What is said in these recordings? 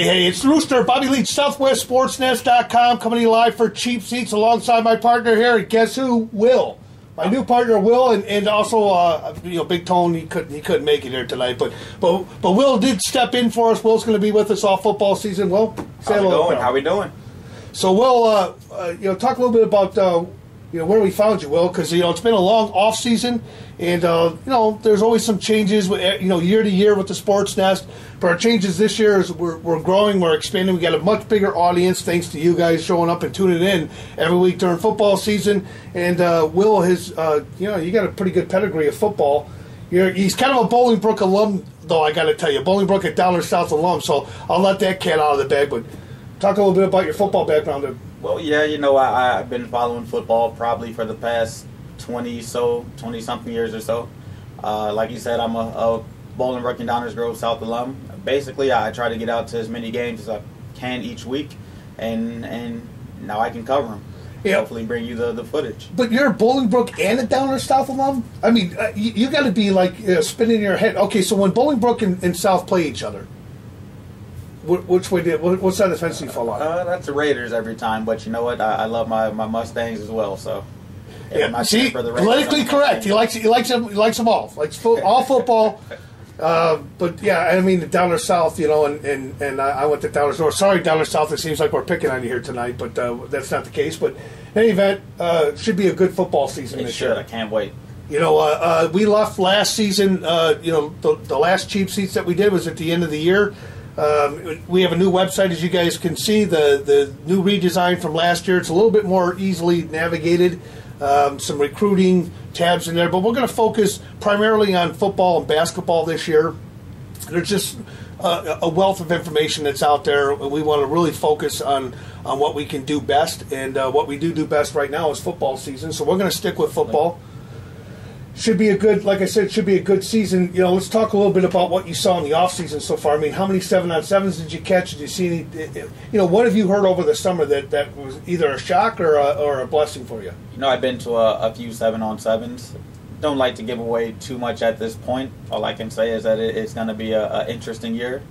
Hey, it's the Rooster, Bobby Leach, SouthwestSportsNet.com, coming to you live for Cheap Seats alongside my partner here. And guess who? Will. My new partner, Will, and also, Big Tone, he couldn't make it here tonight. But Will did step in for us. Will's going to be with us all football season. Will, say hello. How we doing? So, Will, talk a little bit about where we found you, Will, because it's been a long off season, and there's always some changes, year to year with the Sports Nest. But our changes this year is we're growing, we're expanding. We got a much bigger audience thanks to you guys showing up and tuning in every week during football season. And Will has, you got a pretty good pedigree of football. He's kind of a Bolingbrook alum, though. I got to tell you, Bolingbrook at Dollar South alum. So I'll let that cat out of the bag. But talk a little bit about your football background. Well, yeah, I've been following football probably for the past 20-something years or so. Like you said, I'm a Bolingbrook and Downers Grove South alum. Basically, I try to get out to as many games as I can each week, and now I can cover them. Yeah. Hopefully bring you the footage. But you're a Bolingbrook and a Downers South alum? I mean, you got to be like spinning your head. Okay, so when Bolingbrook and South play each other, which way what side of the fence do you fall on? That's the Raiders every time, but you know what? I love my Mustangs as well, so. Yeah, see, politically correct. He likes them all. Likes all football. But yeah, I mean the Downers South, and I went to Downers North. Sorry, Downers South. It seems like we're picking on you here tonight, but that's not the case. But in any event, should be a good football season this year. I can't wait. We left last season. The last Cheap Seats that we did was at the end of the year. We have a new website, as you guys can see. The new redesign from last year. It's a little bit more easily navigated. Some recruiting tabs in there, but we're going to focus primarily on football and basketball this year. There's just a wealth of information that's out there. We want to really focus on what we can do best, and what we do best right now is football season. So we're going to stick with football. Should be a good, like I said, should be a good season. Let's talk a little bit about what you saw in the off season so far. I mean, how many 7-on-7s did you catch? Did you see any? What have you heard over the summer that was either a shock or a blessing for you? I've been to a few 7-on-7s. Don't like to give away too much at this point. All I can say is that it's going to be an interesting year,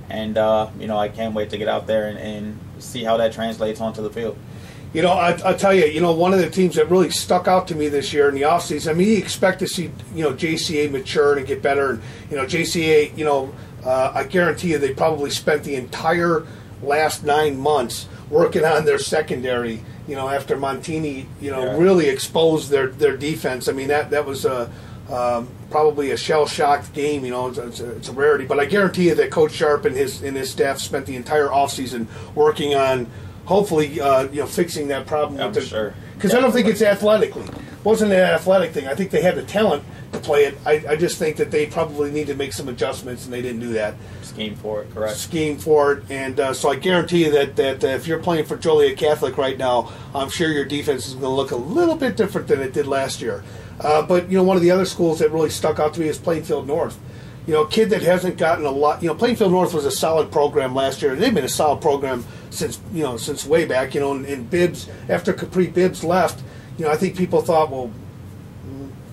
and I can't wait to get out there and see how that translates onto the field. I'll tell you, one of the teams that really stuck out to me this year in the offseason, I mean, you expect to see, JCA mature and get better. And, JCA, I guarantee you they probably spent the entire last 9 months working on their secondary, after Montini, really exposed their defense. I mean, that was probably a shell-shocked game. It's a rarity. But I guarantee you that Coach Sharp and his staff spent the entire offseason working on hopefully, fixing that problem. I'm sure. Because I don't think it's athletically. It wasn't an athletic thing. I think they had the talent to play it. I just think that they probably need to make some adjustments, and they didn't do that. Scheme for it, correct. Scheme for it. And so I guarantee you that if you're playing for Joliet Catholic right now, I'm sure your defense is going to look a little bit different than it did last year. But, one of the other schools that really stuck out to me is Plainfield North. A kid that hasn't gotten a lot. Plainfield North was a solid program last year. They've been a solid program since way back. And Bibbs, after Capri Bibbs left, I think people thought, well,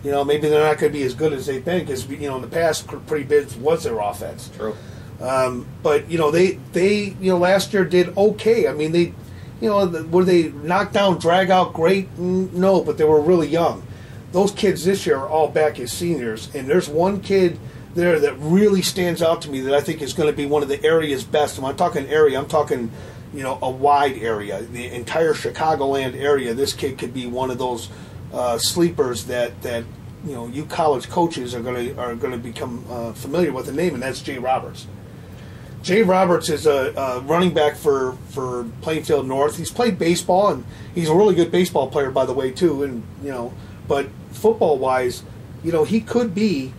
maybe they're not going to be as good as they've been because in the past Capri Bibbs was their offense. True. But they last year did okay. I mean they, were they knocked down, drag out great? No, but they were really young. Those kids this year are all back as seniors, and there's one kid there that really stands out to me that I think is going to be one of the area's best. When I'm talking area, I'm talking, a wide area, the entire Chicagoland area. This kid could be one of those sleepers that you college coaches are going to become familiar with the name, and that's Jay Roberts. Jay Roberts is a running back for Plainfield North. He's played baseball, and he's a really good baseball player, by the way, too. And but football wise, he could be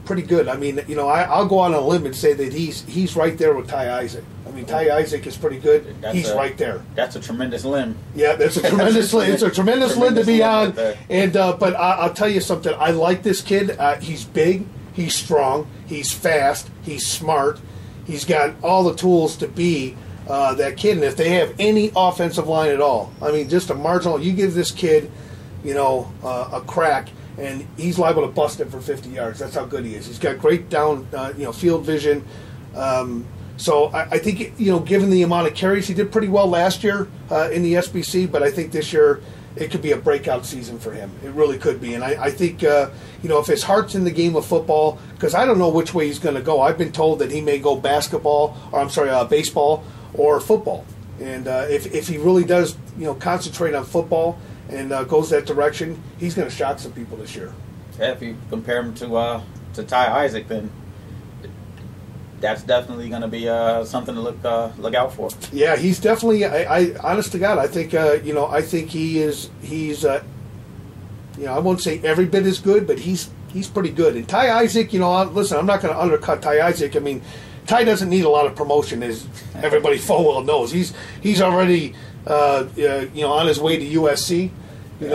pretty good. I mean, I'll go on a limb and say that he's right there with Ty Isaac. I mean, Ty Isaac is pretty good. He's right there. That's a tremendous limb. Yeah, that's a tremendous limb. It's a tremendous limb to be on. And but I'll tell you something. I like this kid. He's big. He's strong. He's fast. He's smart. He's got all the tools to be that kid. And if they have any offensive line at all, I mean, just a marginal. You give this kid, a crack, and he's liable to bust it for 50 yards. That's how good he is. He's got great field vision. So I think, given the amount of carries, he did pretty well last year in the SBC, but I think this year it could be a breakout season for him. It really could be. And I think, if his heart's in the game of football, because I don't know which way he's going to go. I've been told that he may go baseball or football. And if he really does, concentrate on football and goes that direction, he's going to shock some people this year. Yeah, if you compare him to Ty Isaac, then that's definitely going to be something to look out for. Yeah, he's definitely. I honest to God, I think I think he's I won't say every bit as good, but he's pretty good. And Ty Isaac, listen, I'm not going to undercut Ty Isaac. I mean, Ty doesn't need a lot of promotion, as everybody full well knows. He's already on his way to USC. And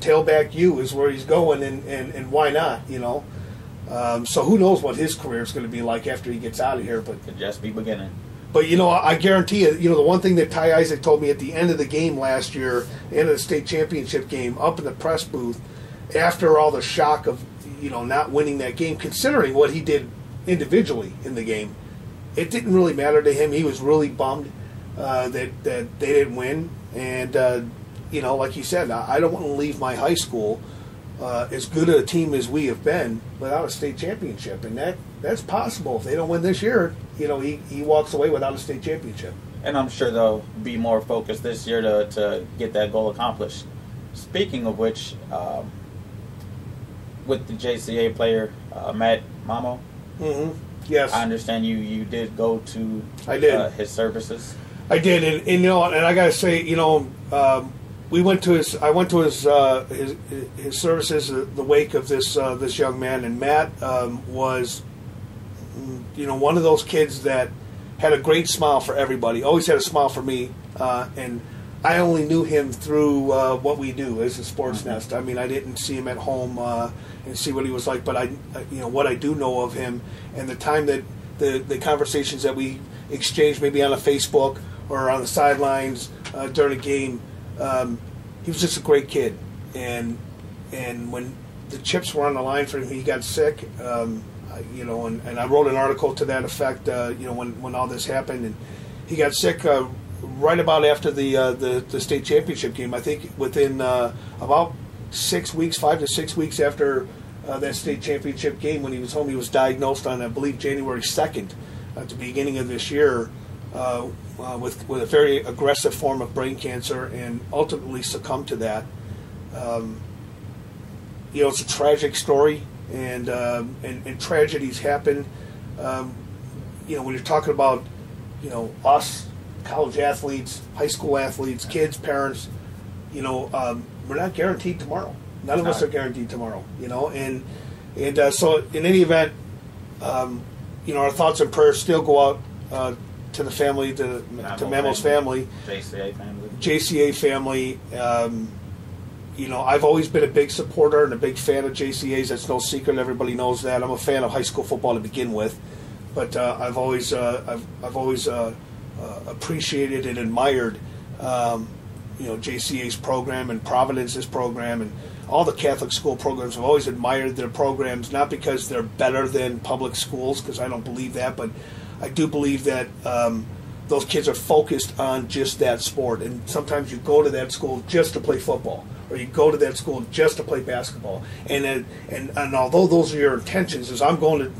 tailback U is where he's going, and why not? So who knows what his career is going to be like after he gets out of here? But could just be beginning. But I guarantee you, the one thing that Ty Isaac told me at the end of the game last year, end of the state championship game, up in the press booth, after all the shock of not winning that game, considering what he did individually in the game, it didn't really matter to him. He was really bummed that they didn't win, and like you said, I don't want to leave my high school as good a team as we have been without a state championship, and that's possible. If they don't win this year, he walks away without a state championship. And I'm sure they'll be more focused this year to get that goal accomplished. Speaking of which, with the JCA player Matt Mamo, yes, I understand you did go to his services. I did, and I got to say, I went to his services, the wake of this young man, and Matt was, one of those kids that had a great smile for everybody. Always had a smile for me, and I only knew him through what we do as a sports nest. I mean, I didn't see him at home and see what he was like, but what I do know of him, and the time that the conversations that we exchanged, maybe on a Facebook or on the sidelines during a game. He was just a great kid, and when the chips were on the line for him, he got sick. And I wrote an article to that effect. When all this happened, and he got sick right about after the state championship game. I think within about 6 weeks, 5 to 6 weeks after that state championship game, when he was home, he was diagnosed on, I believe, January 2nd, at the beginning of this year. With a very aggressive form of brain cancer, and ultimately succumbed to that. It's a tragic story, and tragedies happen. When you're talking about, us, college athletes, high school athletes, kids, parents, we're not guaranteed tomorrow. None of us are guaranteed tomorrow. So in any event, our thoughts and prayers still go out to the family, to Mamo's family, JCA family. I've always been a big supporter and a big fan of JCA's. That's no secret. Everybody knows that. I'm a fan of high school football to begin with, but I've always appreciated and admired JCA's program and Providence's program and all the Catholic school programs. I've always admired their programs, not because they're better than public schools, because I don't believe that, but I do believe that those kids are focused on just that sport. And sometimes you go to that school just to play football, or you go to that school just to play basketball. And although those are your intentions, is I'm going to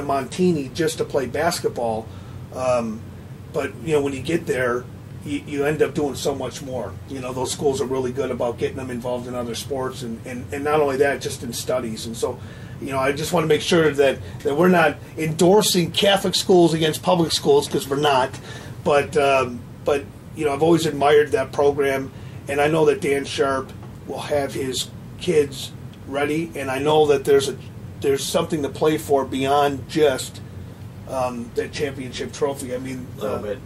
Montini just to play basketball. But when you get there, you end up doing so much more. Those schools are really good about getting them involved in other sports, and not only that, just in studies. And so, I just want to make sure that we're not endorsing Catholic schools against public schools, because we're not. But I've always admired that program, and I know that Dan Sharp will have his kids ready, and I know that there's something to play for beyond just that championship trophy. I mean, a little bit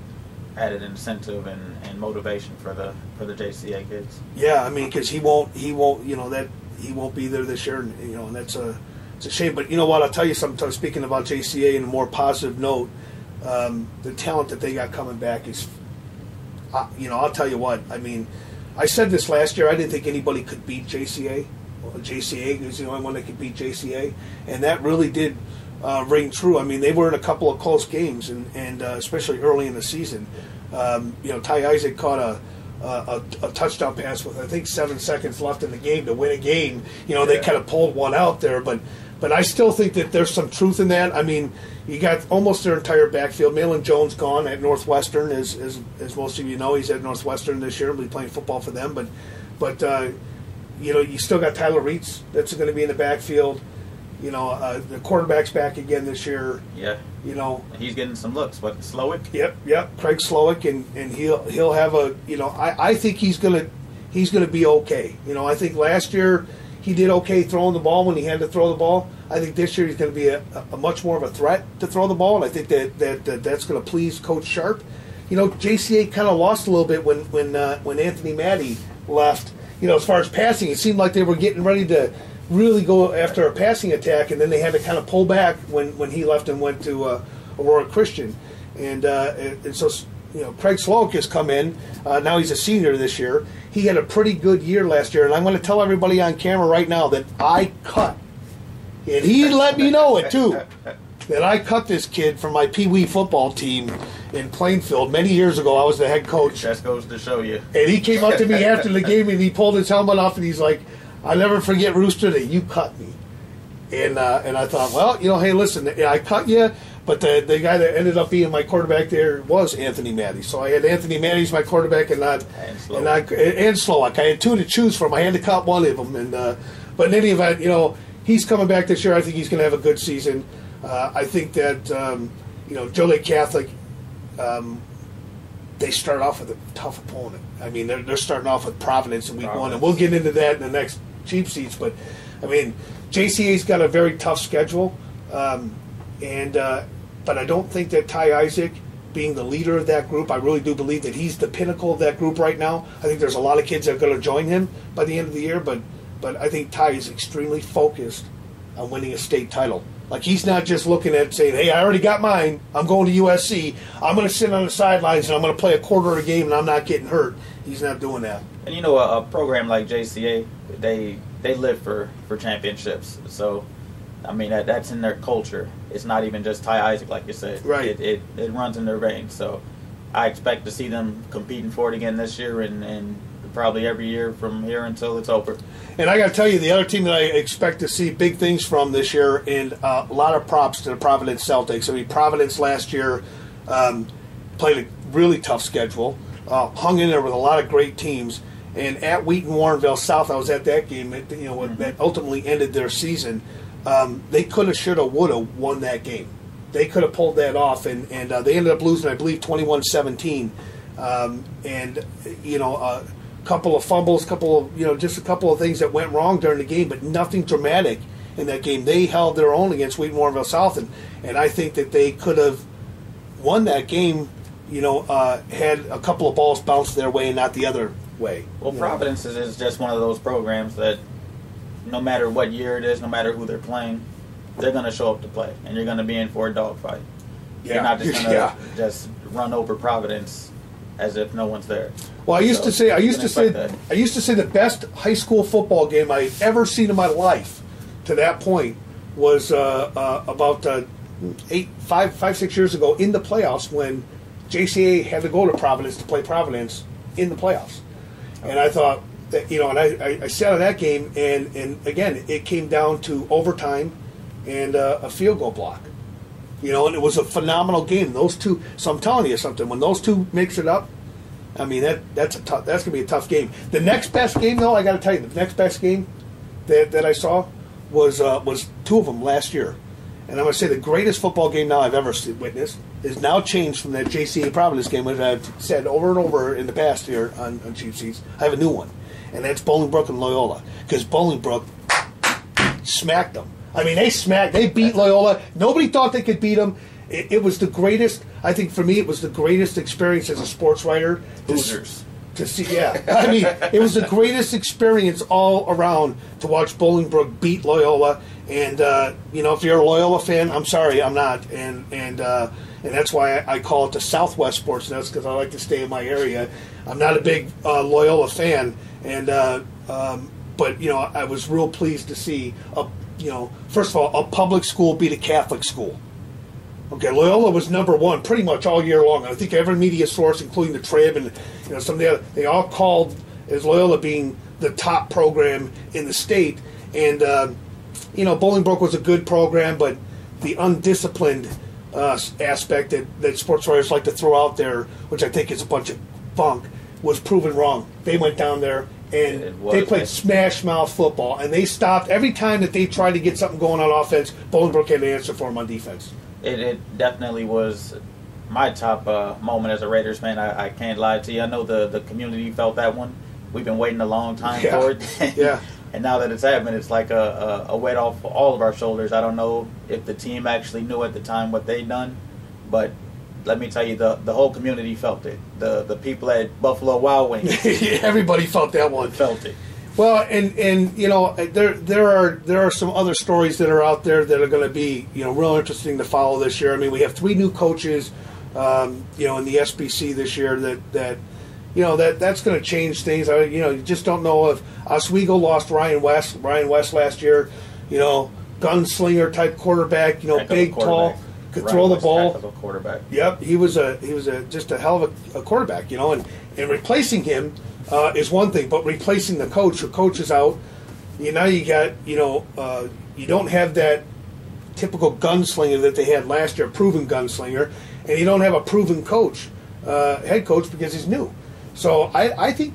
added incentive and motivation for the JCA kids. Yeah, I mean, because he won't he won't be there this year, and that's it's a shame. But you know what? I'll tell you something. Speaking about JCA in a more positive note, the talent that they got coming back is, I'll tell you what. I mean, I said this last year. I didn't think anybody could beat JCA. JCA is the only one that could beat JCA, and that really did ring true. I mean, they were in a couple of close games, and especially early in the season. Ty Isaac caught a touchdown pass with, I think, 7 seconds left in the game to win a game. They kind of pulled one out there, but I still think that there's some truth in that. I mean, you got almost their entire backfield. Malin Jones gone at Northwestern, as most of you know. He's at Northwestern this year. He'll be playing football for them. But you still got Tyler Reitz that's going to be in the backfield. The quarterback's back again this year. Yeah. He's getting some looks. What, Slowick? Yep. Craig Slowick, and he'll have a. I think he's gonna be okay. I think last year he did okay throwing the ball when he had to throw the ball. I think this year he's going to be a much more of a threat to throw the ball, and I think that's going to please Coach Sharp. JCA kind of lost a little bit when Anthony Maddie left. As far as passing, it seemed like they were getting ready to really go after a passing attack, and then they had to kind of pull back when he left and went to Aurora Christian. And so Craig Slowick has come in. Now he's a senior this year. He had a pretty good year last year, and I'm going to tell everybody on camera right now that I cut, and he let me know it too, that I cut this kid from my Pee Wee football team in Plainfield many years ago. I was the head coach. That goes to show you. And he came up to me after the game, and he pulled his helmet off, and he's like, "I'll never forget, Rooster, that you cut me." And I thought, well, hey, listen, I cut you, but the guy that ended up being my quarterback there was Anthony Maddie. So I had Anthony Maddie as my quarterback, and Slowick. I had two to choose from. I had to cut one of them, but in any event, he's coming back this year. I think he's going to have a good season. I think that Joe Lake Catholic, they start off with a tough opponent. I mean, they're starting off with Providence in week 1, and we'll get into that in the next cheap seats. But I mean, JCA's got a very tough schedule, but I don't think that Ty Isaac, being the leader of that group, I really do believe that he's the pinnacle of that group right now. I think there's a lot of kids that are going to join him by the end of the year, but I think Ty is extremely focused on winning a state title. Like, he's not just looking at saying, "Hey, I already got mine. I'm going to USC. I'm going to sit on the sidelines and I'm going to play a quarter of a game and I'm not getting hurt." He's not doing that. And a program like JCA, they live for championships. So, I mean, that's in their culture. It's not even just Ty Isaac, like you said. Right. It runs in their veins. So, I expect to see them competing for it again this year and probably every year from here until it's over. And I got to tell you, the other team that I expect to see big things from this year, and a lot of props to the Providence Celtics. I mean, Providence last year played a really tough schedule, hung in there with a lot of great teams. And at Wheaton Warrenville South, I was at that game, that ultimately ended their season. They could have, should have, would have won that game. They could have pulled that off, and they ended up losing, I believe, 21-17. Couple of fumbles, just a couple of things that went wrong during the game, but nothing dramatic in that game. They held their own against Wheaton Warrenville South, and I think that they could have won that game, had a couple of balls bounced their way and not the other way. Well, Providence is just one of those programs that no matter what year it is, no matter who they're playing, they're going to show up to play, and you're going to be in for a dogfight. Yeah. You're not just going to just run over Providence as if no one's there. Well, I used to say the best high school football game I had ever seen in my life to that point was about 5-6 years ago in the playoffs when JCA had to go to Providence to play Providence in the playoffs. And I thought that, and I sat on that game, and again, it came down to overtime and a field goal block. And it was a phenomenal game. Those two. So I'm telling you something. When those two mix it up, I mean that's gonna be a tough game. The next best game, though, I got to tell you, the next best game that I saw was two of them last year, and I'm gonna say the greatest football game now I've ever witnessed is now changed from that JCA Providence game, which I've said over and over in the past here on Cheap Seats. I have a new one, and that's Bolingbrook and Loyola, because Bolingbrook smacked them. I mean, they beat Loyola. Nobody thought they could beat them. It was the greatest, I think for me, it was the greatest experience as a sports writer. Hoosiers. To see, yeah. I mean, it was the greatest experience all around to watch Bolingbrook beat Loyola. And, if you're a Loyola fan, I'm sorry, I'm not. And that's why I call it the Southwest Sports Nuts, because I like to stay in my area. I'm not a big Loyola fan. And but I was real pleased to see first of all, a public school beat a Catholic school. Okay, Loyola was number one pretty much all year long. I think every media source, including the Trib and some of the other, they all called as Loyola being the top program in the state. And Bolingbrook was a good program, but the undisciplined aspect that sports writers like to throw out there, which I think is a bunch of funk, was proven wrong. They went down there and they played smash mouth football, and they stopped every time that they tried to get something going on offense. Bolingbrook had an answer for them on defense. It definitely was my top moment as a Raiders fan. I can't lie to you. I know the community felt that one. We've been waiting a long time for it. Yeah. And now that it's happened, it's like a weight off all of our shoulders. I don't know if the team actually knew at the time what they'd done, but let me tell you, the whole community felt it. The people at Buffalo Wild Wings. Everybody felt that one. Felt it. Well, and there are some other stories that are out there that are going to be real interesting to follow this year. I mean, we have 3 new coaches, in the SBC this year that's going to change things. You just don't know if Oswego lost Ryan West last year, gunslinger type quarterback, big, tall, could throw the ball. Heck of a quarterback. Yep, he was just a hell of a quarterback, and replacing him is one thing, but replacing the coach is out. Now you got you don't have that typical gunslinger that they had last year, proven gunslinger, and you don't have a proven coach, head coach, because he's new. So I think,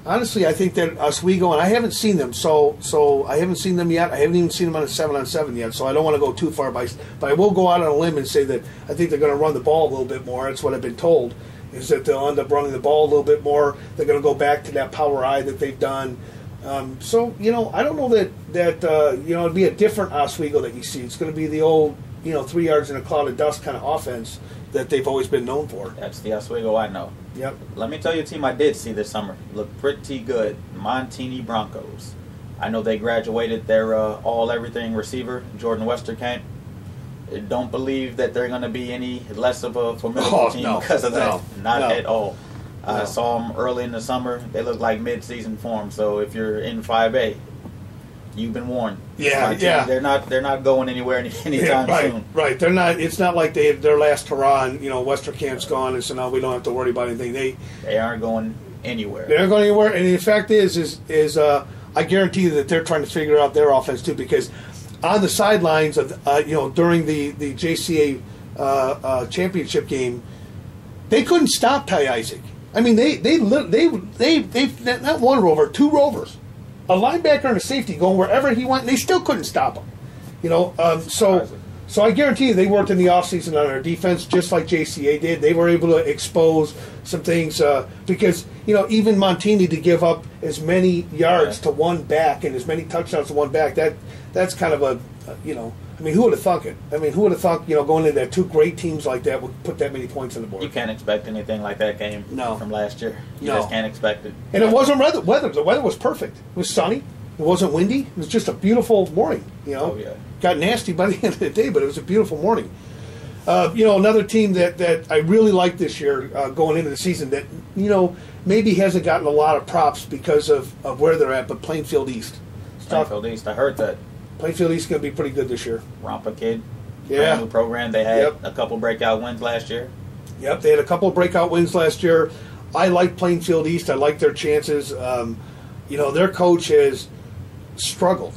honestly, that Oswego, and I haven't seen them, so I haven't seen them yet. I haven't even seen them on a 7-on-7 yet, so I don't want to go too far, but I will go out on a limb and say that I think they're going to run the ball a little bit more. That's what I've been told, is that they'll end up running the ball a little bit more. They're going to go back to that power I that they've done. So I don't know that it'd be a different Oswego that you see. It's going to be the old 3 yards in a cloud of dust kind of offense that they've always been known for. That's the Oswego I know. Yep. Let me tell you a team I did see this summer. Look pretty good. Montini Broncos. I know they graduated their all-everything receiver, Jordan Westerkamp. I don't believe that they're going to be any less of a formidable team because of that. Not at all. I saw them early in the summer. They look like mid-season form. So if you're in 5A, you've been warned. Yeah. They're not going anywhere anytime soon. Right. They're not. It's not like their last hurrah. And, Westerkamp's gone, and so now we don't have to worry about anything. They aren't going anywhere. They aren't going anywhere. And the fact is I guarantee you that they're trying to figure out their offense too, because on the sidelines of during the JCA championship game, they couldn't stop Ty Isaac. I mean, they not one rover, 2 rovers, a linebacker and a safety going wherever he went, and they still couldn't stop him. So I guarantee you they worked in the offseason on their defense just like JCA did. They were able to expose some things because even Montini to give up as many yards to one back and as many touchdowns to one back, that's kind of a who would have thunk it? I mean, who would have thunk going into that 2 great teams like that would put that many points on the board? You can't expect anything like that game from last year. You just can't expect it. And it wasn't weather. The weather was perfect. It was sunny. It wasn't windy. It was just a beautiful morning. Oh, yeah. Got nasty by the end of the day, but it was a beautiful morning. Another team that I really like this year going into the season that maybe hasn't gotten a lot of props because of where they're at, but Plainfield East. Plainfield East, I heard that. Plainfield East is going to be pretty good this year. Rampa Kid, brand new program. They had a couple breakout wins last year. Yep, they had a couple of breakout wins last year. I like Plainfield East. I like their chances. Their coach has struggled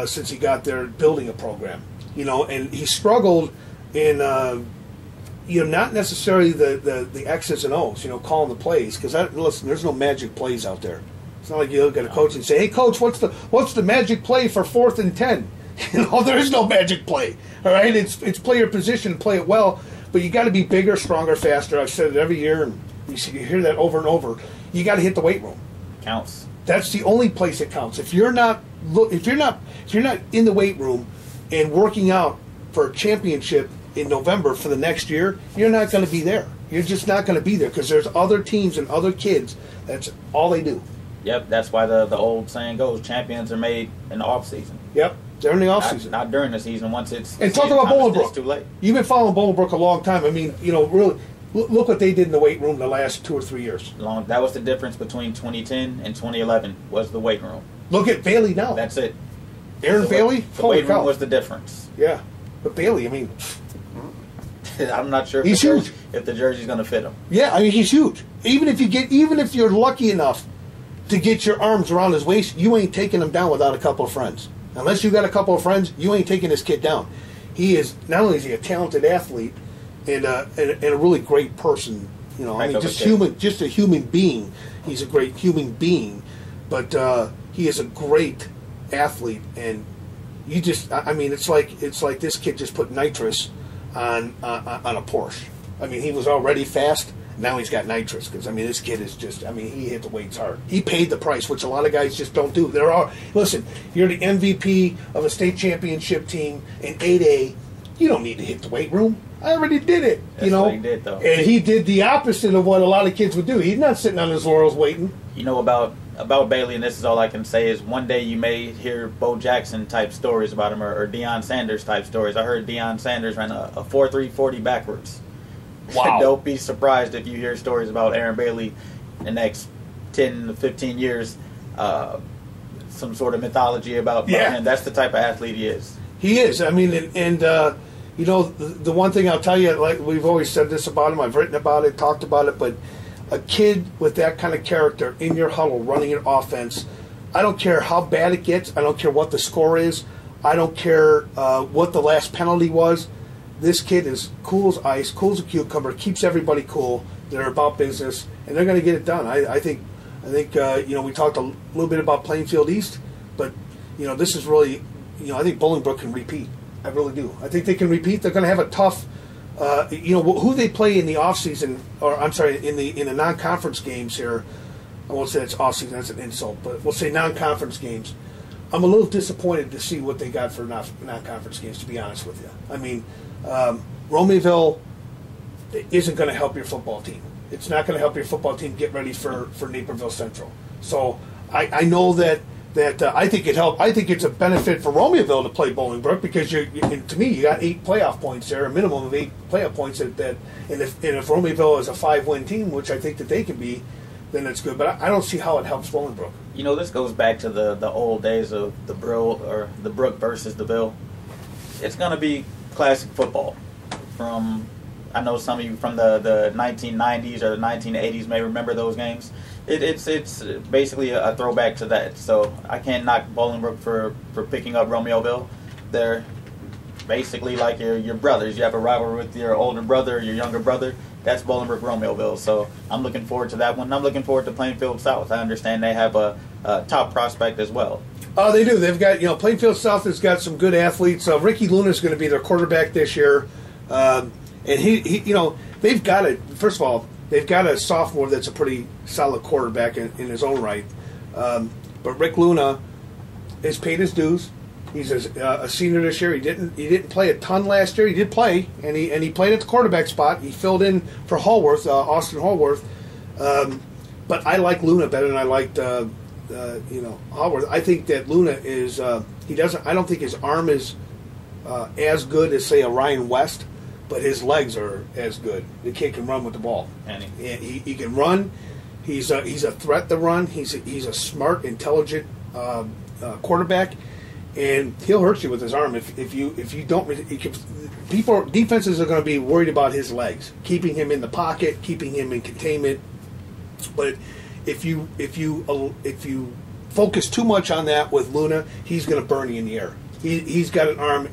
since he got there building a program. And he struggled in not necessarily the X's and O's. Calling the plays, because listen, there's no magic plays out there. It's not like you look at a coach and say, "Hey, coach, what's the magic play for 4th and 10?" There is no magic play. All right, it's play your position, play it well, but you got to be bigger, stronger, faster. I've said it every year, and you hear that over and over. You got to hit the weight room. Counts. That's the only place it counts. If you're not in the weight room and working out for a championship in November for the next year, you're not going to be there. You're just not going to be there because there's other teams and other kids. That's all they do. Yep, that's why the old saying goes: champions are made in the off season. Yep, they're in the off season. Not during the season. Once it's talk about Bolingbrook. It's too late. You've been following Bolingbrook a long time. I mean, really, look what they did in the weight room the last 2 or 3 years. That was the difference between 2010 and 2011 was the weight room. Look at Bailey now. That's it. Aaron Bailey? The weight room was the difference. Yeah. But Bailey, I mean... I'm not sure if he's huge. If the jersey's going to fit him. Yeah, I mean, he's huge. Even if you're lucky enough to get your arms around his waist, you ain't taking him down without a couple of friends. Unless you got a couple of friends, you ain't taking this kid down. He is, not only is he a talented athlete and a really great person, you know, I mean, just a human being. He's a great human being, but he is a great athlete, and you just, I mean, it's like this kid just put nitrous on a Porsche. I mean, he was already fast. Now he's got nitrous because, I mean, this kid is just, I mean, he hit the weights hard. He paid the price, which a lot of guys just don't do. Listen, you're the MVP of a state championship team in 8A. You don't need to hit the weight room. I already did it. That's what he did, though. And he did the opposite of what a lot of kids would do. He's not sitting on his laurels waiting. You know about Bailey, and this is all I can say, is one day you may hear Bo Jackson type stories about him, or Deion Sanders type stories. I heard Deion Sanders ran a 4.340 backwards. Wow. Don't be surprised if you hear stories about Aaron Bailey in the next 10 to 15 years. Some sort of mythology about him. That's the type of athlete he is. He is. I mean, and you know, the one thing I'll tell you, like we've always said this about him, I've written about it, talked about it, but a kid with that kind of character in your huddle running an offense, I don't care how bad it gets, I don't care what the score is, I don't care what the last penalty was. This kid is cool as ice, cool as a cucumber, keeps everybody cool. They're about business, and they're going to get it done. I think you know, we talked a little bit about Plainfield East, but you know, this is really, you know, I think Bolingbrook can repeat. I really do. I think they can repeat. They're going to have a tough, you know, who they play in the offseason, or I'm sorry, in the non-conference games here. I won't say it's offseason, that's an insult, but we'll say non-conference games. I'm a little disappointed to see what they got for non-conference games, to be honest with you. I mean, Romeoville isn't going to help your football team. It's not going to help your football team get ready for Naperville Central. So I know that I think it helped. I think it's a benefit for Romeoville to play Bolingbrook because to me, you got 8 playoff points there, a minimum of 8 playoff points. And if Romeoville is a 5-win team, which I think that they can be, then it's good. But I don't see how it helps Bolingbrook. You know, this goes back to the old days of the Brook versus the Bill. It's going to be classic football. I know some of you from the 1990s or the 1980s may remember those games. It's basically a throwback to that. So I can't knock Bolingbrook for picking up Romeoville. They're basically like your brothers. You have a rivalry with your older brother or your younger brother. That's Bolingbrook Romeoville. So I'm looking forward to that one. I'm looking forward to Plainfield South. I understand they have a top prospect as well. Oh, they do. They've got, you know, Plainfield South has got some good athletes. Ricky Luna is going to be their quarterback this year. And he, you know, they've got it. First of all, they've got a sophomore that's a pretty solid quarterback in his own right. But Rick Luna has paid his dues. He's a senior this year. He didn't play a ton last year. He did play, and he played at the quarterback spot. He filled in for Hallworth, Austin Hallworth. But I like Luna better than I liked you know, Hallworth. I think that Luna is he doesn't. I don't think his arm is as good as, say, a Ryan West. But his legs are as good. The kid can run with the ball, and he can run. He's a threat to run. He's a smart, intelligent quarterback, and he'll hurt you with his arm if you don't. Defenses are going to be worried about his legs, keeping him in the pocket, keeping him in containment. But if you focus too much on that with Luna, he's going to burn you in the air. He's got an arm.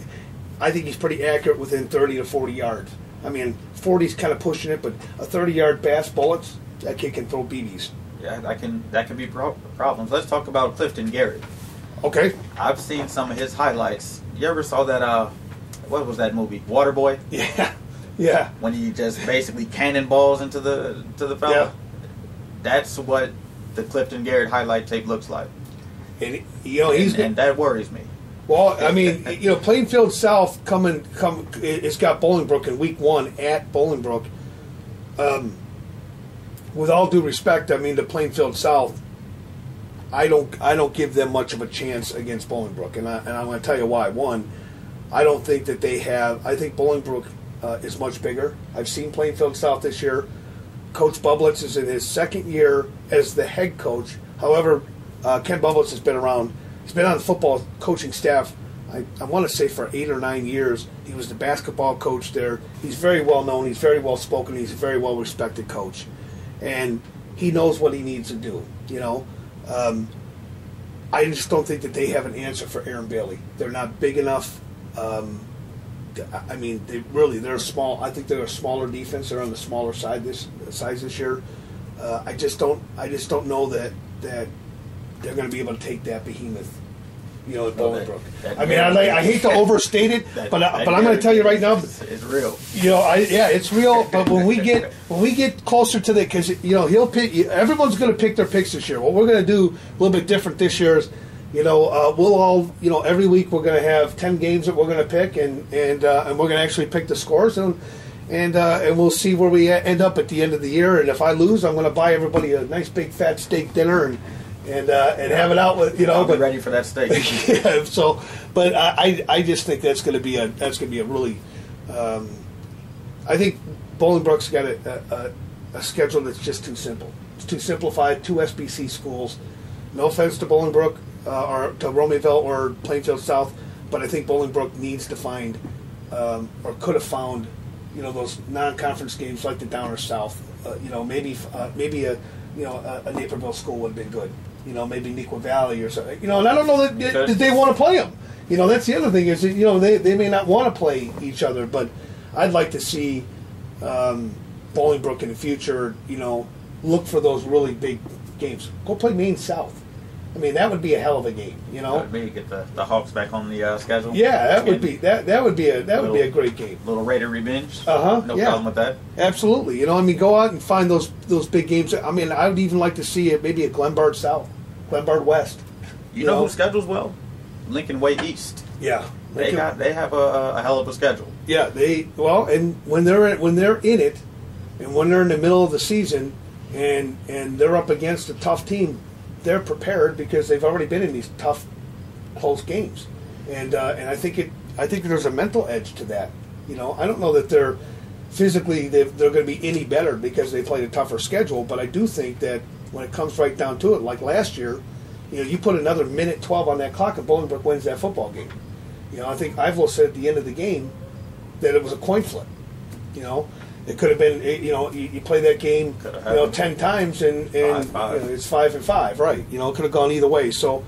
I think he's pretty accurate within 30 to 40 yards. I mean, 40's kind of pushing it, but a 30-yard Bass Bullets, that kid can throw BBs. Yeah, that can be problems. Let's talk about Clifton Garrett. Okay. I've seen some of his highlights. You ever saw that, what was that movie, Waterboy? Yeah, yeah. When he just basically cannonballs into the fella? Yeah. That's what the Clifton Garrett highlight tape looks like. And, you know, and that worries me. Well, I mean, you know, Plainfield South it's got Bolingbrook in week 1 at Bolingbrook. With all due respect, I mean, the Plainfield South, I don't give them much of a chance against Bolingbrook, and I'm going to tell you why. One, I don't think that they have. I think Bolingbrook is much bigger. I've seen Plainfield South this year. Coach Bublitz is in his second year as the head coach. However, Ken Bubbles has been around. He's been on the football coaching staff, I want to say, for 8 or 9 years. He was the basketball coach there. He's very well known. He's very well spoken. He's a very well respected coach, and he knows what he needs to do. I just don't think that they have an answer for Aaron Bailey. They're not big enough. They're small. I think they're a smaller defense. They're on the smaller side this year. I just don't know that they're going to be able to take that behemoth, at Bolingbrook. I hate to overstate it, but I'm going to tell you right now, it's real. It's real. But when we get closer to that, because he'll pick. Everyone's going to pick their picks this year. What we're going to do a little bit different this year is, we'll all, every week we're going to have 10 games that we're going to pick, and we're going to actually pick the scores, and we'll see where we end up at the end of the year. And if I lose, I'm going to buy everybody a nice big fat steak dinner and have it out with I'll be ready for that steak. Yeah. So, but I just think that's going to be a really. I think Bolingbrook's got a schedule that's just too simple. It's too simplified. 2 SBC schools. No offense to Bolingbrook or to Romeo or Plainfield South, but I think Bolingbrook needs to find or could have found those non-conference games like the Downer South. Maybe a Naperville school would have been good. Maybe Neuqua Valley or something. And I don't know that they want to play them. That's the other thing is that, they may not want to play each other, but I'd like to see Bolingbrook in the future, look for those really big games. Go play Maine South. That would be a hell of a game, Maybe get the Hawks back on the schedule. Yeah, that would be a great game. Little Raider revenge. No problem with that. Absolutely. Go out and find those big games. I would even like to see maybe a Glenbard South, Glenbard West. You know who schedules well? Lincoln Way East. Yeah, they have a hell of a schedule. Yeah, and when they're in it, and when they're in the middle of the season, and they're up against a tough team, they're prepared because they've already been in these tough, close games, and I think there's a mental edge to that. I don't know that they're physically they're going to be any better because they played a tougher schedule, but I do think that when it comes right down to it, like last year, you put another minute 12 on that clock and Bolingbrook wins that football game. I think Ivelo said at the end of the game that it was a coin flip. It could have been, you play that game, 10 times and 5-5. It's 5-5, right? It could have gone either way. So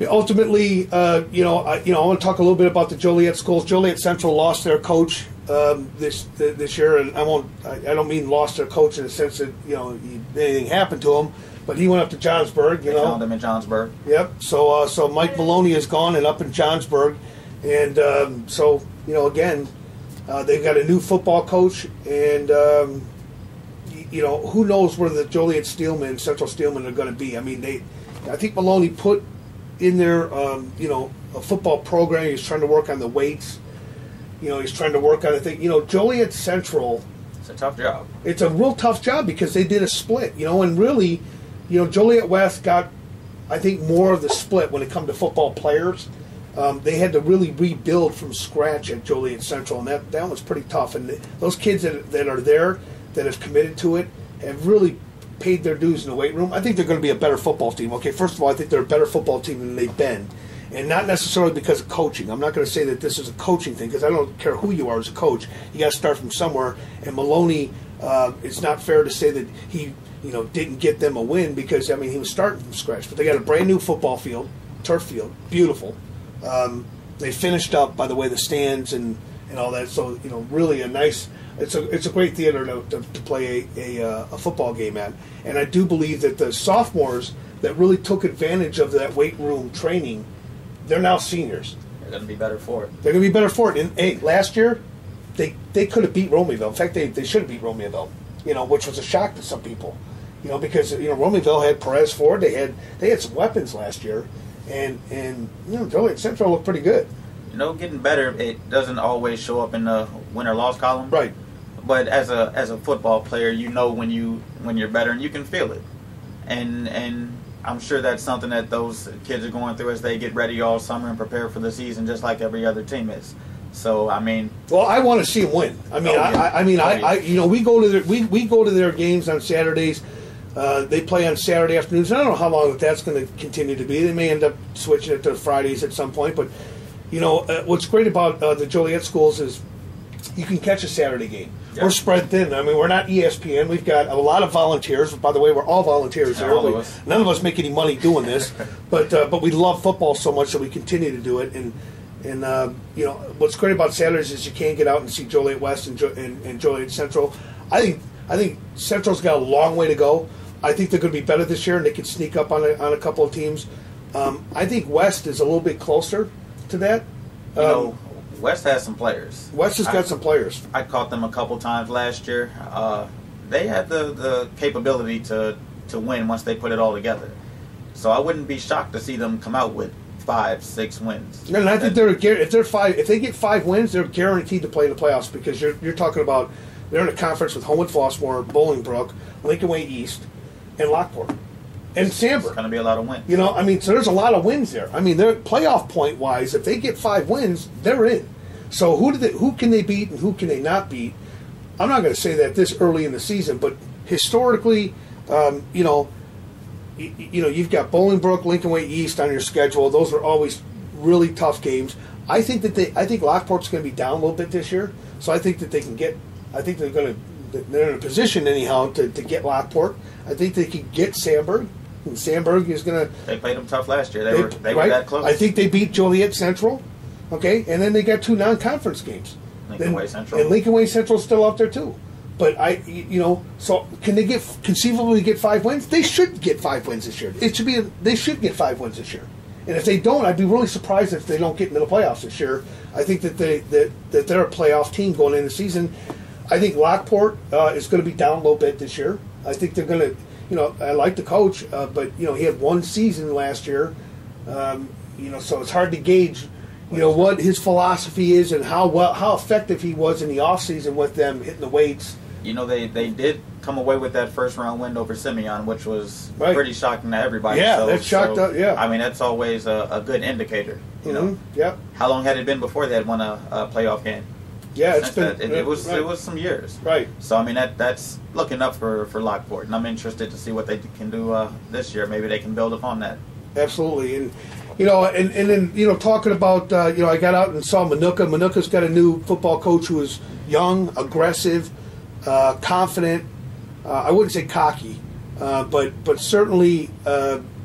ultimately, I want to talk a little bit about the Joliet schools. Joliet Central lost their coach this year, and I don't mean lost their coach in the sense that anything happened to him, but he went up to Johnsburg. They found him in Johnsburg. Yep. So Mike Maloney is gone and up in Johnsburg, and again. They've got a new football coach, and who knows where the Joliet Steelman, Central Steelman are going to be. I think Maloney put in there, a football program. He's trying to work on the weights. He's trying to work on the thing. Joliet Central. It's a tough job. It's a real tough job because they did a split. And really, Joliet West got, I think, more of the split when it comes to football players. They had to really rebuild from scratch at Joliet Central, and that was pretty tough. And those kids that are there, that have committed to it, have really paid their dues in the weight room. I think they're going to be a better football team. Okay, first of all, I think they're a better football team than they've been, and not necessarily because of coaching. I'm not going to say that this is a coaching thing because I don't care who you are as a coach. You got to start from somewhere. And Maloney, it's not fair to say that he didn't get them a win because he was starting from scratch. But they got a brand new football field, turf field, beautiful. They finished up, by the way, the stands and all that. So really a nice. It's a great theater to play a football game at. And I do believe that the sophomores that really took advantage of that weight room training, they're now seniors. They're going to be better for it. They're going to be better for it. And last year, they could have beat Romeoville. In fact, they should have beat Romeoville. Which was a shock to some people. Because Romeoville had Perez Ford. They had some weapons last year. And Joliet Central looked pretty good. Getting better, it doesn't always show up in the win or loss column. Right. But as a football player, when you're better and you can feel it. And I'm sure that's something that those kids are going through as they get ready all summer and prepare for the season, just like every other team is. So well, I want to see them win. We go to their games on Saturdays. They play on Saturday afternoons. I don't know how long that's going to continue to be. They may end up switching it to Fridays at some point. But, what's great about the Joliet schools is you can catch a Saturday game. Yeah. We're spread thin. I mean, we're not ESPN. We've got a lot of volunteers. By the way, we're all volunteers here. None of us make any money doing this. But we love football so much that we continue to do it. And what's great about Saturdays is you can get out and see Joliet West and Joliet Central. I think Central's got a long way to go. I think they're going to be better this year, and they could sneak up on a couple of teams. I think West is a little bit closer to that. West has some players. West has got some players. I caught them a couple times last year. They had the capability to win once they put it all together. So I wouldn't be shocked to see them come out with 5-6 wins. And I think if they get 5 wins, they're guaranteed to play in the playoffs because you're talking about they're in a conference with Homewood Flossmoor, Bolingbrook, Lincoln Way East, and Lockport. And Sandburg. It's going to be a lot of wins. So there's a lot of wins there. I mean, they're playoff point wise. If they get 5 wins, they're in. So who can they beat and who can they not beat? I'm not going to say that this early in the season, but historically, you've got Bolingbrook, Lincoln Way East on your schedule. Those are always really tough games. I think Lockport's going to be down a little bit this year. So I think that they can get. I think they're in a position anyhow to get Lockport. I think they could get Sandburg. And Sandburg is going to. They played them tough last year. They were that close. I think they beat Joliet Central. Okay, and then they got 2 non-conference games. Lincoln Way Central. And Lincoln Way Central's still out there too. But so can they conceivably get 5 wins? They should get 5 wins this year. They should get 5 wins this year. And if they don't, I'd be really surprised if they don't get into the playoffs this year. I think that they're a playoff team going into the season. I think Lockport is going to be down a little bit this year. I think they're going to, I like the coach, but he had 1 season last year, so it's hard to gauge, what his philosophy is and how effective he was in the offseason with them hitting the weights. They did come away with that first round win over Simeon, which was pretty shocking to everybody. Yeah, that shocked us. Yeah, I mean that's always a good indicator. Yep. How long had it been before they had won a playoff game? Yeah, it was some years. Right. So I mean that's looking up for Lockport, and I'm interested to see what they can do this year. Maybe they can build upon that. Absolutely, and then talking about I got out and saw Minooka. Minooka's got a new football coach who is young, aggressive, confident. I wouldn't say cocky, but certainly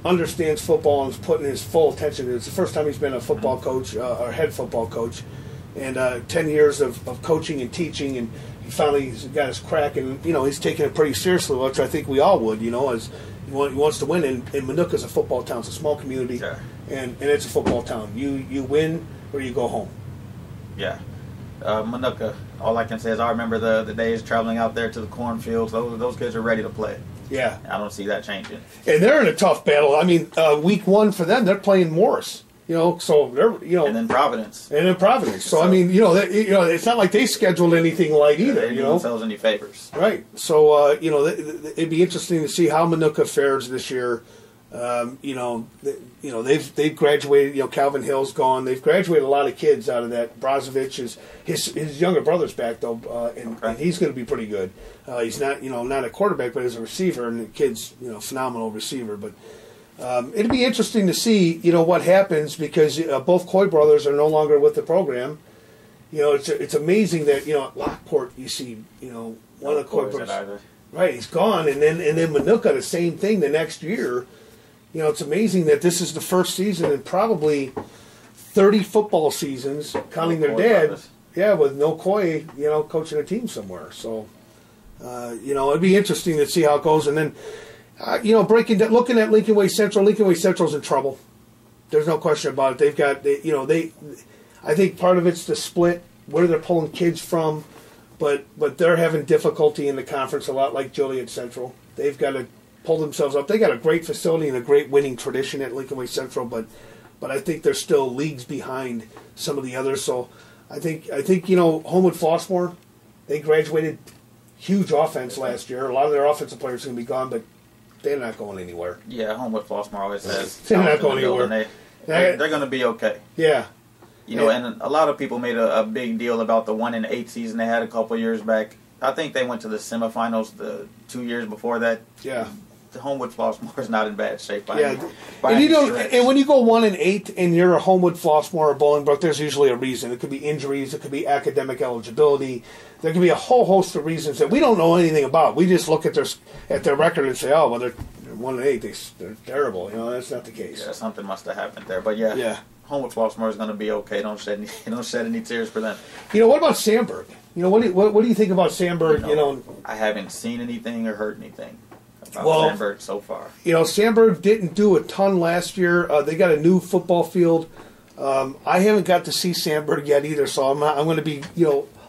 understands football and is putting his full attention. It's the first time he's been a football coach, or head football coach. And 10 years of coaching and teaching, and he finally got his crack, and he's taking it pretty seriously, which I think we all would, as he wants to win. And Minooka's a football town; it's a small community, yeah. and it's a football town. You win or you go home. Yeah, Minooka. All I can say is I remember the days traveling out there to the cornfields. Those kids are ready to play. Yeah, I don't see that changing. And they're in a tough battle. I mean, week 1 for them, they're playing Morris. So they're and then Providence. So I mean, it's not like they scheduled anything light either. They didn't do themselves any favors. Right. So it'd be interesting to see how Minooka fares this year. They've graduated. Calvin Hill's gone. They've graduated a lot of kids out of that. Brozovic is his younger brother's back though, and he's going to be pretty good. He's not not a quarterback, but as a receiver, and the kid's phenomenal receiver, but. It'd be interesting to see, what happens because both Coy brothers are no longer with the program. It's amazing that Lockport. You see, one of the Coy brothers, right? He's gone, and then Minooka the same thing the next year. It's amazing that this is the first season in probably 30 football seasons, counting their dad. Brothers. Yeah, with no Coy, coaching a team somewhere. So, it'd be interesting to see how it goes, and then. Looking at Lincoln Way Central. Lincoln Way Central's in trouble. There's no question about it. I think part of it's the split, where they're pulling kids from, but they're having difficulty in the conference a lot like Joliet Central. They've got to pull themselves up. They got a great facility and a great winning tradition at Lincoln Way Central, but I think they're still leagues behind some of the others. So I think Homewood Flossmoor, they graduated huge offense last year. A lot of their offensive players are going to be gone, but they're not going anywhere. Yeah, Homewood Flossmoor always says they're not going anywhere. They're going to be okay. Yeah. And a lot of people made a big deal about the 1-8 season they had a couple years back. I think they went to the semifinals the 2 years before that. Yeah. Homewood Flossmoor is not in bad shape. And when you go 1-8 and you're a Homewood, Flossmoor, or Bolingbrook, there's usually a reason. It could be injuries, it could be academic eligibility. There could be a whole host of reasons that we don't know anything about. We just look at their record and say, oh, well, they're 1-8. They're terrible. That's not the case. Yeah, something must have happened there. But yeah. Homewood Flossmoor is going to be okay. Don't shed any tears for them. What about Sandburg? What do you think about Sandburg? I haven't seen anything or heard anything about Sandburg so far. Sandburg didn't do a ton last year. They got a new football field. I haven't got to see Sandburg yet either, so I'm going to be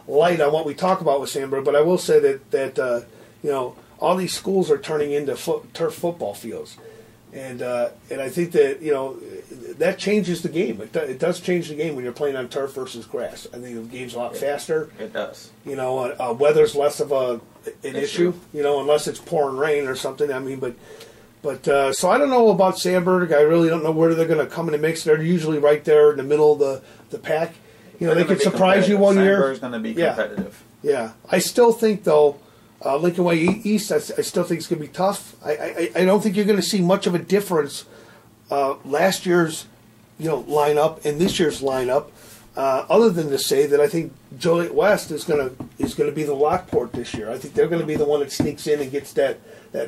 light on what we talk about with Sandburg. But I will say that all these schools are turning into turf football fields. And I think that that changes the game. It does change the game when you're playing on turf versus grass. I think the game's a lot faster. It does. Weather's less of an issue. Unless it's pouring rain or something. But so I don't know about Sandburg. I really don't know where they're going to come in the mix. They're usually right there in the middle of the pack. They could surprise you one year. Sandburg's going to be competitive. Yeah. I still think though. Lincoln Way East, I still think it's going to be tough. I don't think you're going to see much of a difference last year's lineup and this year's lineup, other than to say that I think Joliet West is going to be the Lockport this year. I think they're going to be the one that sneaks in and gets that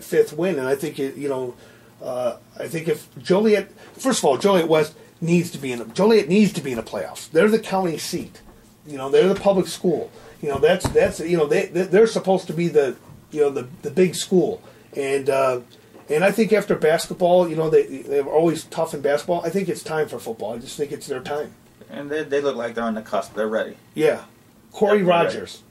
fifth win. And I think I think if Joliet, first of all, Joliet West needs to be in the playoffs. They're the county seat. They're the public school. They're supposed to be the big school, and I think after basketball, they're always tough in basketball. I think it's time for football. I just think it's their time. And they look like they're on the cusp. They're ready. Yeah, Corey Rogers.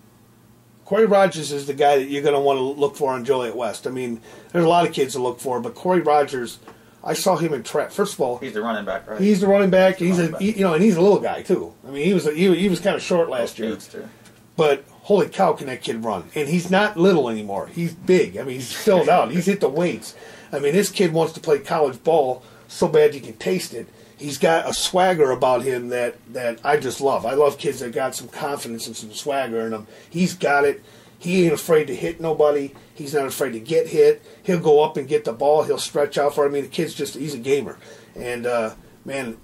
Corey Rogers is the guy that you're going to want to look for on Joliet West. I mean, there's a lot of kids to look for, but Corey Rogers, I saw him in track. First of all, he's the running back, right? He's the running back. And he's a little guy too. I mean, he was kind of short last year. But holy cow, can that kid run? And he's not little anymore. He's big. I mean, he's filled out. He's hit the weights. I mean, this kid wants to play college ball so bad you can taste it. He's got a swagger about him that I just love. I love kids that got some confidence and some swagger in them. He's got it. He ain't afraid to hit nobody. He's not afraid to get hit. He'll go up and get the ball. He'll stretch out for it. I mean, the kid's he's a gamer. And, man,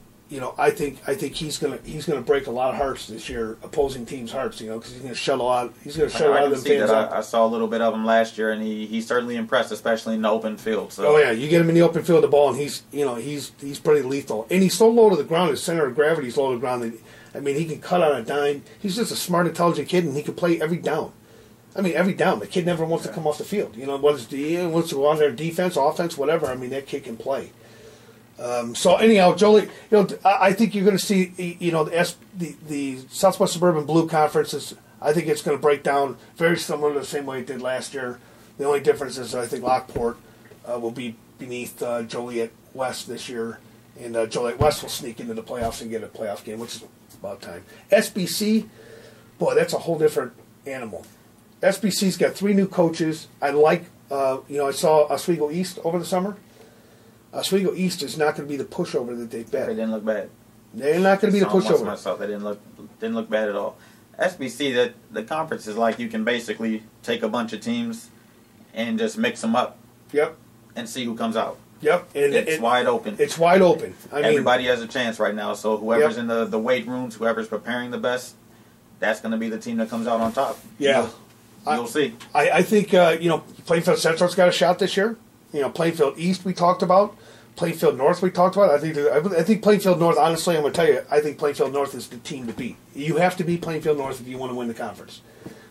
I think he's gonna break a lot of hearts this year, opposing teams' hearts. Because he's gonna shut a lot. He's gonna shut a lot of them fans up. I saw a little bit of him last year, and he certainly impressed, especially in the open field. So. Oh yeah, you get him in the open field of the ball, and he's pretty lethal. And he's so low to the ground. His center of gravity is low to the ground. That, he can cut on a dime. He's just a smart, intelligent kid, and he can play every down. Every down. The kid never wants to come off the field. Whether he wants to go on there, defense, offense, whatever. That kid can play. So anyhow, Joliet, I think you're going to see, the Southwest Suburban Blue Conference I think it's going to break down very similar to the same way it did last year. The only difference is I think Lockport will be beneath Joliet West this year, and Joliet West will sneak into the playoffs and get a playoff game, which is about time. SBC, boy, that's a whole different animal. SBC's got 3 new coaches. I saw Oswego East over the summer. Oswego East is not going to be the pushover that they bet. They didn't look bad. They're not going to be the pushover. Myself, they didn't look bad at all. SBC, the conference is like you can basically take a bunch of teams and just mix them up. Yep. And see who comes out. Yep. And it's wide open. It's wide open. Everybody has a chance right now. So whoever's in the weight rooms, whoever's preparing the best, that's going to be the team that comes out on top. Yeah. You'll see. I think Plainfield Central's got a shot this year. Plainfield East we talked about. Plainfield North we talked about. I think Plainfield North, honestly, I'm going to tell you, I think Plainfield North is the team to beat. You have to beat Plainfield North if you want to win the conference.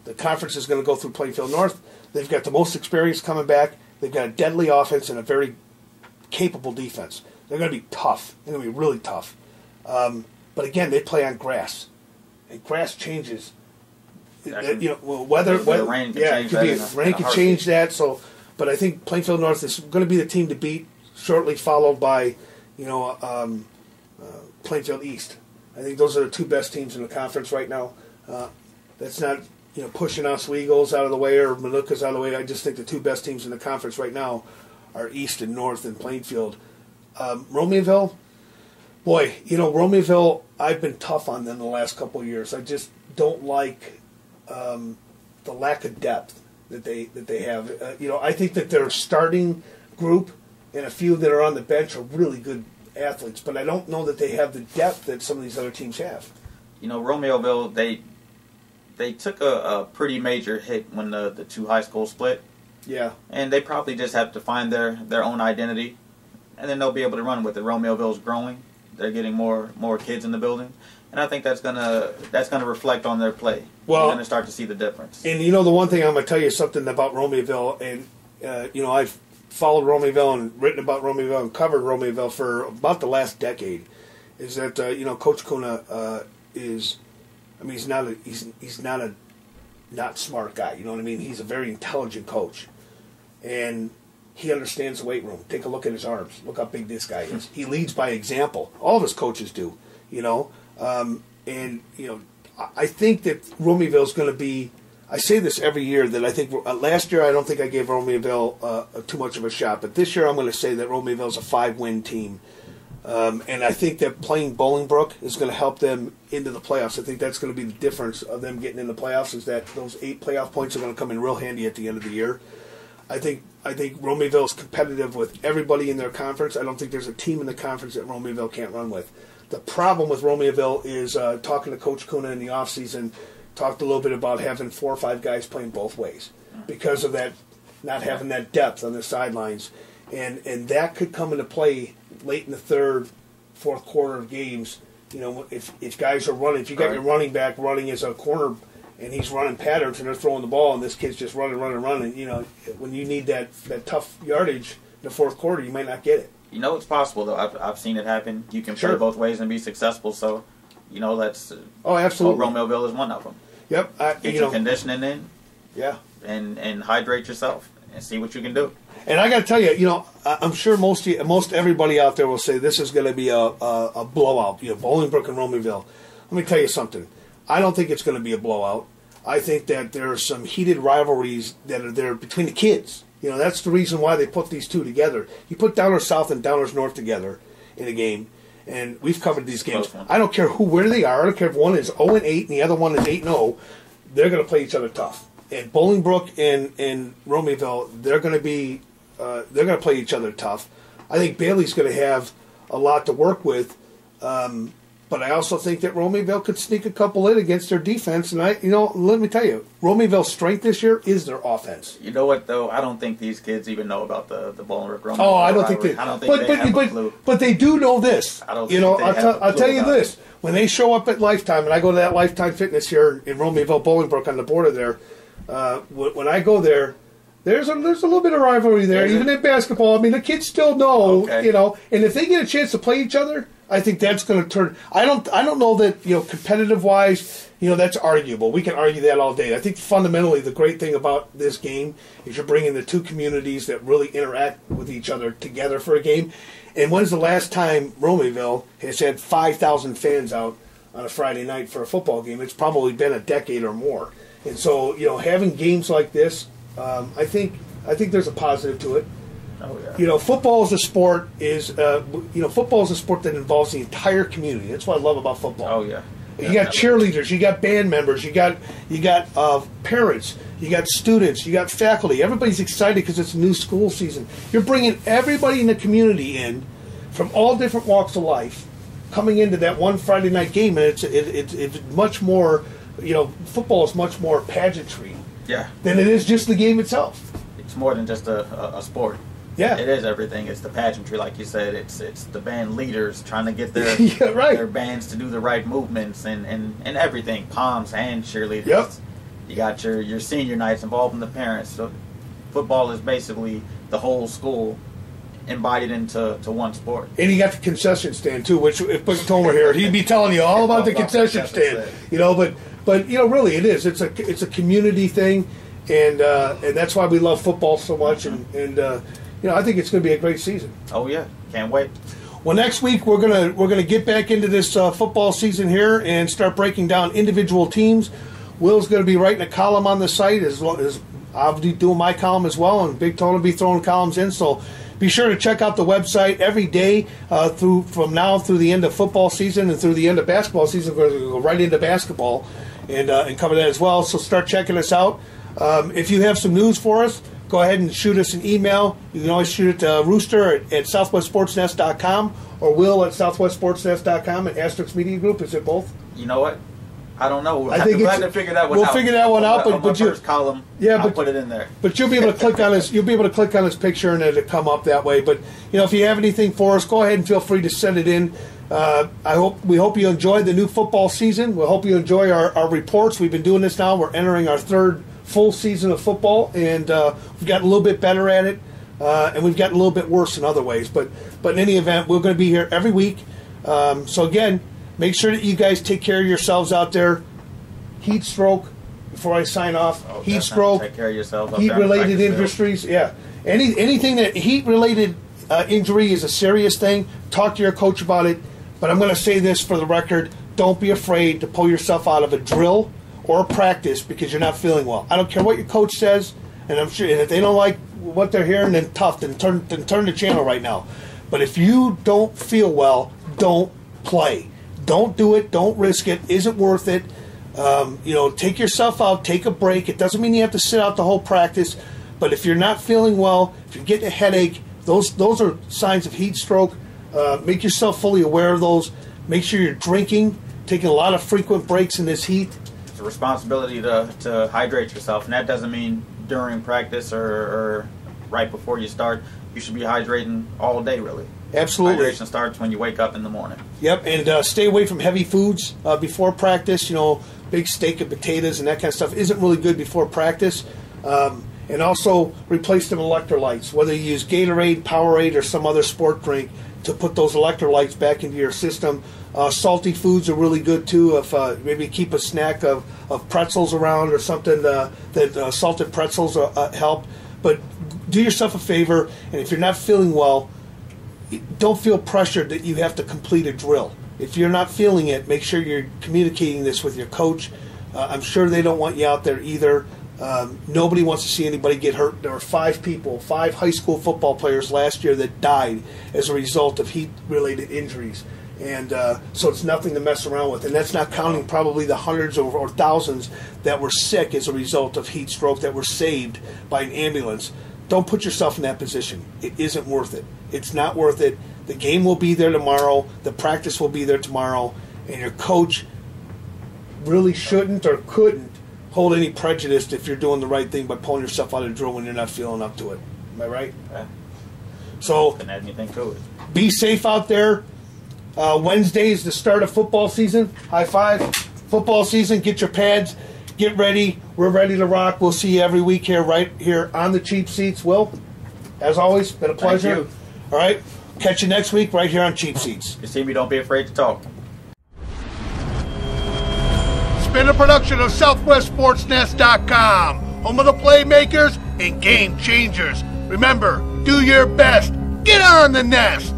The conference is going to go through Plainfield North. They've got the most experience coming back. They've got a deadly offense and a very capable defense. They're going to be tough. They're going to be really tough. But again, they play on grass. And grass changes. Weather, rain can change rain can change that. So, but I think Plainfield North is going to be the team to beat. Shortly followed by, Plainfield East. I think those are the 2 best teams in the conference right now. That's not pushing Oswego's out of the way or Manuka's out of the way. I just think the 2 best teams in the conference right now are East and North and Plainfield. Romeoville, boy, Romeoville, I've been tough on them the last couple of years. I just don't like the lack of depth that they have. I think that their starting group, and a few that are on the bench are really good athletes. But I don't know that they have the depth that some of these other teams have. You know, Romeoville, they took a pretty major hit when the two high schools split. Yeah. And they probably just have to find their own identity, and then they'll be able to run with it. Romeoville's growing. They're getting more kids in the building. And I think that's gonna reflect on their play. Well, you're gonna start to see the difference. And you know, the one thing I'm gonna tell you something about Romeoville, and you know, I've followed Romeoville and written about Romeoville and covered Romeoville for about the last decade, is that you know, Coach Kuna is, I mean, he's not a not smart guy. You know what I mean? He's a very intelligent coach, and he understands the weight room. Take a look at his arms. Look how big this guy is. He leads by example. All of his coaches do. You know. And, you know, I think that Romeoville's going to be, I say this every year, that I think, last year I don't think I gave Romeoville too much of a shot, but this year I'm going to say that Romeoville's a 5-win team. And I think that playing Bolingbrook is going to help them into the playoffs. I think that's going to be the difference of them getting in the playoffs, is that those 8 playoff points are going to come in real handy at the end of the year. I think Romeoville is competitive with everybody in their conference. I don't think there's a team in the conference that Romeoville can't run with. The problem with Romeoville is talking to Coach Kuna in the offseason, talked a little bit about having 4 or 5 guys playing both ways because of that, not having that depth on the sidelines. And that could come into play late in the third, fourth quarter of games. You know, if guys are running, if you got your running back running as a corner and he's running patterns and they're throwing the ball and this kid's just running, you know, when you need that tough yardage in the fourth quarter, you might not get it. You know, it's possible, though. I've seen it happen. You can play both ways and be successful. So, you know, that's absolutely. Romeoville is one of them. Yep. Get your conditioning in. Yeah. And hydrate yourself and see what you can do. And I got to tell you, you know, I'm sure most everybody out there will say this is going to be a blowout. You know, Bolingbrook and Romeoville. Let me tell you something. I don't think it's going to be a blowout. I think that there are some heated rivalries that are there between the kids. You know, that's the reason why they put these two together. You put Downers South and Downers North together in a game, and we've covered these games. I don't care where they are. I don't care if one is 0-8 and the other one is 8-0. They're going to play each other tough. And Bolingbrook and Romeoville, they're going to play each other tough. I think Bailey's going to have a lot to work with. But I also think that Romeoville could sneak a couple in against their defense. And let me tell you, Romeoville's strength this year is their offense. You know what, though? I don't think these kids even know about the Bolingbrook Romeoville. Oh, I don't think they. I don't think they have a clue. But they do know this. I don't think I'll tell you this: when they show up at Lifetime, and I go to that Lifetime Fitness here in Romeoville, Bolingbrook on the border there. When I go there, there's a little bit of rivalry there, even in basketball. I mean, the kids still know, you know, and if they get a chance to play each other, I think that's going to turn. I don't know that, you know, competitive wise, you know, that's arguable. We can argue that all day. I think fundamentally the great thing about this game is you're bringing the two communities that really interact with each other together for a game. And when's the last time Romeoville has had 5,000 fans out on a Friday night for a football game? It's probably been a decade or more. And so, you know, having games like this, I think there's a positive to it. Oh, yeah. You know, football as a sport football is a sport that involves the entire community. That's what I love about football. Oh yeah. You got cheerleaders, you got band members, you got parents, you got students, you got faculty. Everybody's excited because it's a new school season. You're bringing everybody in the community in from all different walks of life, coming into that one Friday night game, and it's much more. You know, football is much more pageantry than it is just the game itself. It's more than just a sport. Yeah, it is everything. It's the pageantry, like you said. It's the band leaders trying to get their their bands to do the right movements and everything, poms and cheerleaders. Yep. You got your senior nights involving the parents. So football is basically the whole school embodied into one sport. And you got the concession stand too, which if Buck Tomer here, he'd be telling you all about the concession stand. You know, but you know, really, it is. It's a community thing, and that's why we love football so much. And you know, I think it's going to be a great season. Oh yeah, can't wait. Well, next week we're gonna get back into this football season here and start breaking down individual teams. Will's going to be writing a column on the site as well as I'll be doing my column as well, and Big Tone will be throwing columns in. So be sure to check out the website every day from now through the end of football season and through the end of basketball season. We're going to go right into basketball and cover that as well. So start checking us out. If you have some news for us, go ahead and shoot us an email. You can always shoot it to Rooster at southwestsportsnest.com or Will at southwestsportsnest.com and Asterix Media Group. Is it both? You know what? I don't know. I think we'll have to figure that one out. We'll figure that one out. But first column, I'll put it in there. But you'll be able to click on his. You'll be able to click on his picture and it'll come up that way. But if you have anything for us, go ahead and feel free to send it in. We hope you enjoy the new football season. We hope you enjoy our reports. We've been doing this now. We're entering our third full season of football, and we've gotten a little bit better at it, and we've gotten a little bit worse in other ways. But in any event, we're going to be here every week. So again, make sure that you guys take care of yourselves out there. Heat stroke. Before I sign off, heat stroke. Take care of yourself. Heat-related injuries. Yeah, anything that heat-related injury is a serious thing. Talk to your coach about it. But I'm going to say this for the record: don't be afraid to pull yourself out of a drill or a practice because you're not feeling well. I don't care what your coach says, and I'm sure if they don't like what they're hearing, then tough. Then turn the channel right now. But if you don't feel well, don't play. Don't do it. Don't risk it. Isn't worth it. Take yourself out. Take a break. It doesn't mean you have to sit out the whole practice. But if you're not feeling well, if you're getting a headache, those are signs of heat stroke. Make yourself fully aware of those. Make sure you're drinking, taking a lot of frequent breaks in this heat. It's a responsibility to hydrate yourself, and that doesn't mean during practice or right before you start. You should be hydrating all day, really. Absolutely. Hydration starts when you wake up in the morning. Yep, and stay away from heavy foods before practice. Big steak and potatoes and that kind of stuff isn't really good before practice. And also replace them with electrolytes, whether you use Gatorade, Powerade, or some other sport drink to put those electrolytes back into your system. Salty foods are really good too. If maybe keep a snack of pretzels around or something that salted pretzels help. But do yourself a favor, and if you're not feeling well, don't feel pressured that you have to complete a drill. If you're not feeling it, make sure you're communicating this with your coach. I'm sure they don't want you out there either. Nobody wants to see anybody get hurt. There were 5 high school football players last year that died as a result of heat-related injuries. And so it's nothing to mess around with. And that's not counting probably the hundreds or thousands that were sick as a result of heat stroke that were saved by an ambulance. Don't put yourself in that position. It isn't worth it. It's not worth it. The game will be there tomorrow. The practice will be there tomorrow. And your coach really shouldn't or couldn't hold any prejudice if you're doing the right thing by pulling yourself out of the drill when you're not feeling up to it. Am I right? Yeah. So couldn't add anything to it. Be safe out there. Wednesday is the start of football season. High five. Football season. Get your pads. Get ready. We're ready to rock. We'll see you every week here, right here on the Cheap Seats. Will, as always, been a pleasure. Thank you. All right. Catch you next week right here on Cheap Seats. You see me, don't be afraid to talk. It's been a production of SouthwestSportsNest.com, home of the playmakers and game changers. Remember, do your best. Get on the nest.